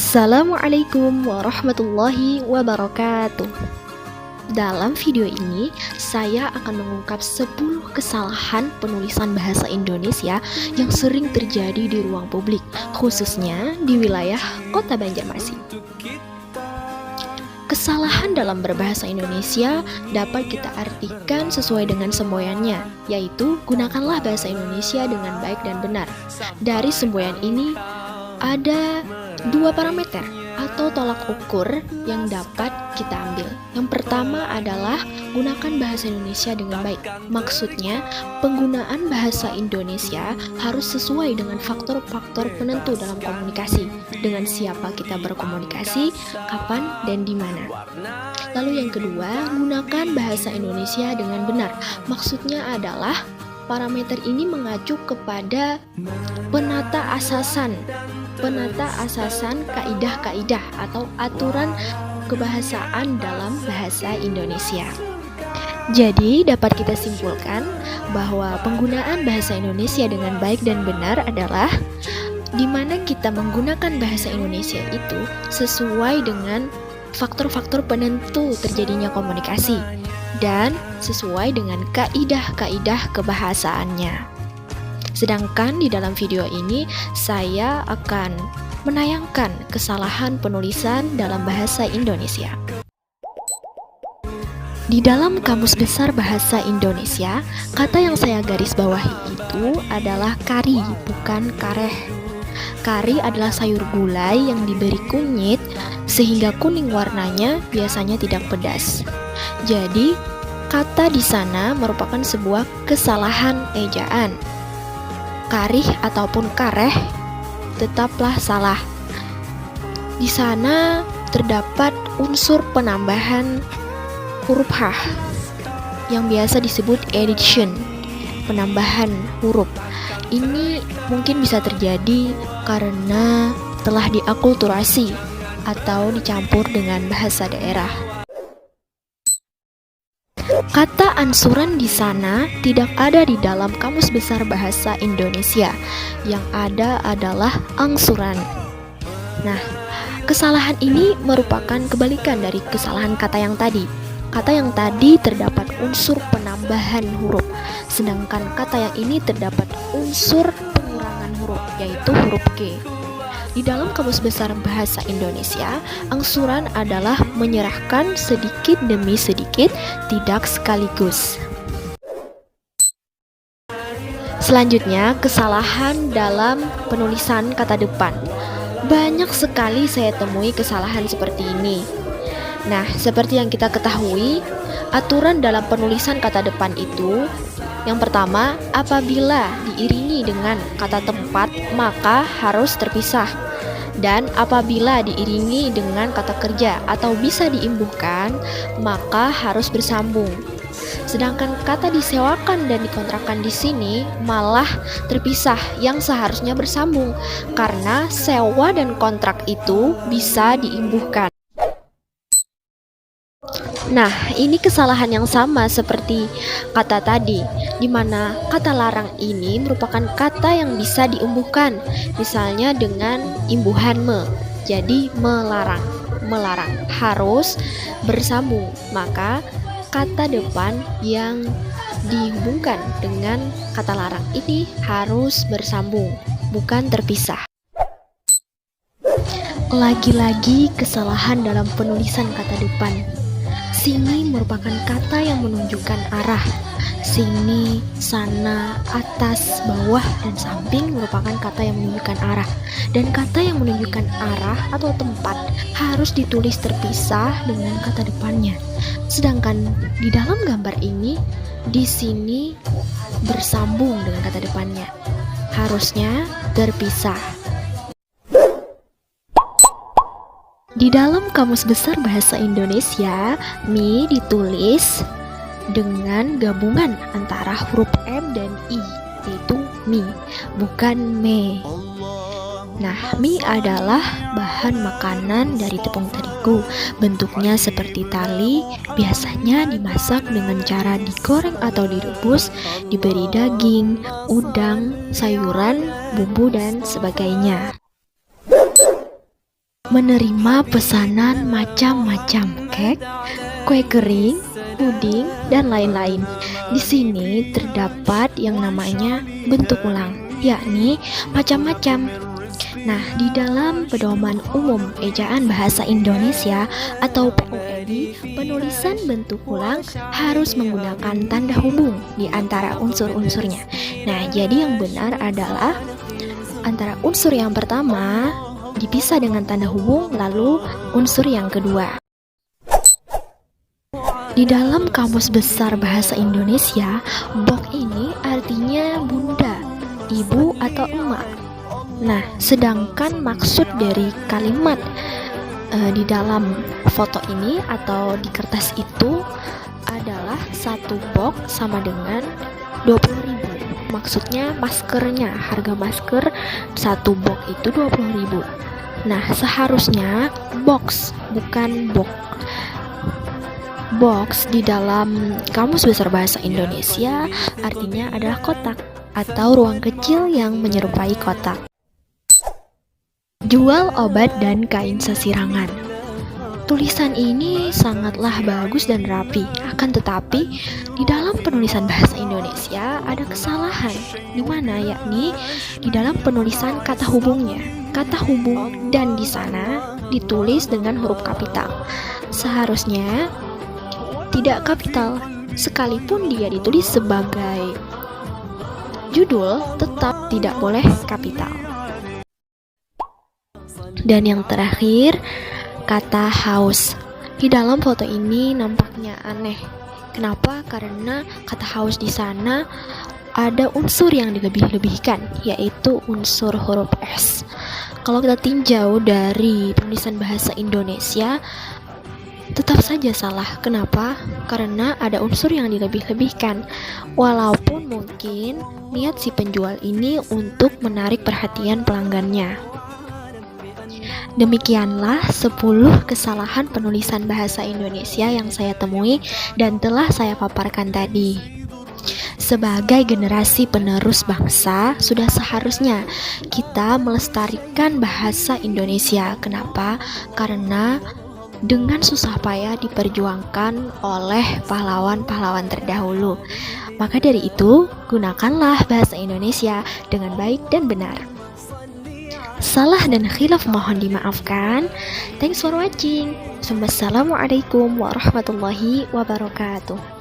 Assalamualaikum warahmatullahi wabarakatuh. Dalam video ini, saya akan mengungkap 10 kesalahan penulisan bahasa Indonesia yang sering terjadi di ruang publik, khususnya di wilayah Kota Banjarmasin. Kesalahan dalam berbahasa Indonesia dapat kita artikan sesuai dengan semboyannya, yaitu gunakanlah bahasa Indonesia dengan baik dan benar. Dari semboyan ini, ada 2 parameter atau tolak ukur yang dapat kita ambil. Yang pertama adalah gunakan bahasa Indonesia dengan baik. Maksudnya, penggunaan bahasa Indonesia harus sesuai dengan faktor-faktor penentu dalam komunikasi. Dengan siapa kita berkomunikasi, kapan, dan di mana. Lalu yang kedua, gunakan bahasa Indonesia dengan benar. Maksudnya adalah parameter ini mengacu kepada penata asasan kaidah-kaidah atau aturan kebahasaan dalam bahasa Indonesia. Jadi dapat kita simpulkan bahwa penggunaan bahasa Indonesia dengan baik dan benar adalah di mana kita menggunakan bahasa Indonesia itu sesuai dengan faktor-faktor penentu terjadinya komunikasi dan sesuai dengan kaidah-kaidah kebahasaannya. Sedangkan di dalam video ini saya akan menayangkan kesalahan penulisan dalam bahasa Indonesia. Di dalam Kamus Besar Bahasa Indonesia, kata yang saya garis bawahi itu adalah kari, bukan kareh. Kari adalah sayur gulai yang diberi kunyit sehingga kuning warnanya, biasanya tidak pedas. Jadi, kata di sana merupakan sebuah kesalahan ejaan. Karih ataupun kareh tetaplah salah. Di sana terdapat unsur penambahan huruf H yang biasa disebut addition, penambahan huruf. Ini mungkin bisa terjadi karena telah diakulturasi atau dicampur dengan bahasa daerah. Kata ansuran di sana tidak ada di dalam Kamus Besar Bahasa Indonesia. Yang ada adalah angsuran. Nah, kesalahan ini merupakan kebalikan dari kesalahan kata yang tadi. Kata yang tadi terdapat unsur penambahan huruf, sedangkan kata yang ini terdapat unsur pengurangan huruf, yaitu huruf G. Di dalam Kamus Besar Bahasa Indonesia, angsuran adalah menyerahkan sedikit demi sedikit, tidak sekaligus. Selanjutnya, kesalahan dalam penulisan kata depan. Banyak sekali saya temui kesalahan seperti ini. Nah, seperti yang kita ketahui, aturan dalam penulisan kata depan itu, yang pertama, apabila diiringi dengan kata tempat, maka harus terpisah. Dan apabila diiringi dengan kata kerja atau bisa diimbuhkan, maka harus bersambung. Sedangkan kata disewakan dan dikontrakan di sini malah terpisah yang seharusnya bersambung, karena sewa dan kontrak itu bisa diimbuhkan. Nah, ini kesalahan yang sama seperti kata tadi, di mana kata larang ini merupakan kata yang bisa diumbuhkan, misalnya dengan imbuhan me. Jadi melarang harus bersambung, maka kata depan yang dihubungkan dengan kata larang ini harus bersambung, bukan terpisah. Lagi-lagi kesalahan dalam penulisan kata depan. Sini merupakan kata yang menunjukkan arah. Sini, sana, atas, bawah, dan samping merupakan kata yang menunjukkan arah. Dan kata yang menunjukkan arah atau tempat harus ditulis terpisah dengan kata depannya. Sedangkan di dalam gambar ini, di sini bersambung dengan kata depannya. Harusnya terpisah. Di dalam Kamus Besar Bahasa Indonesia, mi ditulis dengan gabungan antara huruf M dan I, yaitu mi, bukan me. Nah, mie adalah bahan makanan dari tepung terigu. Bentuknya seperti tali, biasanya dimasak dengan cara digoreng atau direbus, diberi daging, udang, sayuran, bumbu, dan sebagainya. menerima pesanan macam-macam kek, kue kering, puding, dan lain-lain. Di sini terdapat yang namanya bentuk ulang, yakni macam-macam. Nah, di dalam Pedoman Umum Ejaan Bahasa Indonesia atau PUED, penulisan bentuk ulang harus menggunakan tanda hubung di antara unsur-unsurnya. Nah, jadi yang benar adalah antara unsur yang pertama dipisah dengan tanda hubung, lalu unsur yang kedua. Di dalam Kamus Besar Bahasa Indonesia, bok ini artinya bunda, ibu atau emak. Nah, sedangkan maksud dari kalimat di dalam foto ini atau di kertas itu adalah satu box sama dengan 20.000. Maksudnya maskernya, harga masker satu box itu 20.000. Nah, seharusnya box bukan box. Box di dalam Kamus Besar Bahasa Indonesia artinya adalah kotak atau ruang kecil yang menyerupai kotak. Jual obat dan kain sesirangan. Tulisan ini sangatlah bagus dan rapi. Akan tetapi, di dalam penulisan bahasa Indonesia ada kesalahan, di mana yakni di dalam penulisan kata hubungnya. Kata hubung dan di sana ditulis dengan huruf kapital. Seharusnya tidak kapital, sekalipun dia ditulis sebagai judul, tetap tidak boleh kapital. Dan yang terakhir, kata haus. Di dalam foto ini nampaknya aneh. Kenapa? Karena kata haus di sana ada unsur yang dilebih-lebihkan, yaitu unsur huruf S. Kalau kita tinjau dari penulisan bahasa Indonesia, tetap saja salah. Kenapa? Karena ada unsur yang dilebih-lebihkan. Walaupun mungkin niat si penjual ini untuk menarik perhatian pelanggannya. Demikianlah 10 kesalahan penulisan bahasa Indonesia yang saya temui dan telah saya paparkan tadi. Sebagai generasi penerus bangsa, sudah seharusnya kita melestarikan bahasa Indonesia. Kenapa? Karena dengan susah payah diperjuangkan oleh pahlawan-pahlawan terdahulu. Maka dari itu, gunakanlah bahasa Indonesia dengan baik dan benar. Salah dan khilaf mohon dimaafkan. Thanks for watching. Wassalamualaikum warahmatullahi wabarakatuh.